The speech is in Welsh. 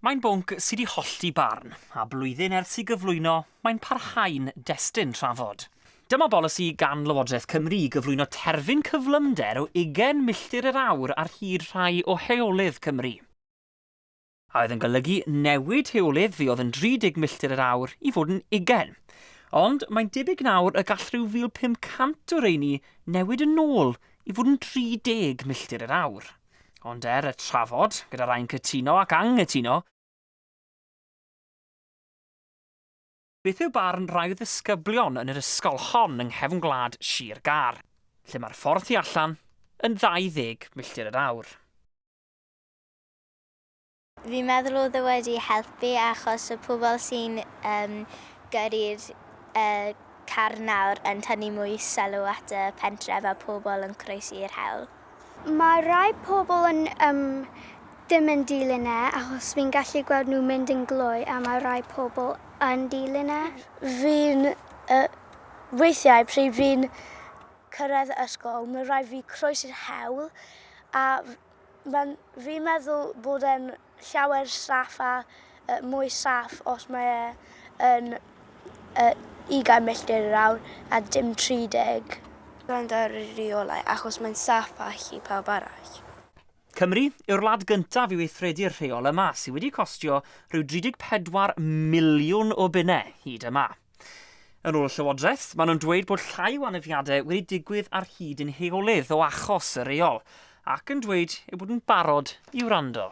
Mae'n bwnc sydd wedi hollti barn, a blwyddyn ers i gyflwyno, mae'n parhau'n destun trafod. Dyma bolisi gan Lywodraeth Cymru gyflwyno terfyn cyflymder o 20 milltir yr awr ar hyd rhai o heolydd Cymru. A oedd yn golygu newid heolydd fi oedd yn 30 milltir yr awr i fod yn 20. Ond mae'n debyg nawr y gall rhyw 1,500 o reini newid yn ôl i fod yn 30 milltir yr awr. Ond y trafod, gyda rhain cytuno ac anghytuno, beth yw barn rai o ddisgyblion yn yr ysgol hon yng nghefn gwlad Sir Gar, lle mae'r ffordd tu allan yn 20 milltir yr awr. Fi'n meddwl oedd wedi helpu achos y pobl sy'n gyrru'r car nawr yn tynnu mwy sylw at y pentref a pobl yn croesi'r hewl. Mae rai pobl yn ddim yn dilyn achos fi'n gallu gweld nhw mynd yn glwy a mae rai pobl yn dilyn Fi'n weithiau pryd fi'n cyrraedd y ysgol, mae rhaid fi croesi'r hewl a fi'n meddwl bod e'n llawer saff a mwy saff os mae yn 20 milltir yr awr a dim 30. Mae'n dar y rheolau achos mae'n saff a i pawb arall. Cymru yw'r wlad gyntaf i weithredu'r rheol yma sydd wedi costio rhyw 34 miliwn o bunnau hyd yma. Yn ôl Llywodraeth, maen nhw'n dweud bod llai o anafiadau wedi digwydd ar hyd yn heolydd o achos y rheol, ac yn dweud eu bod yn barod i wrando.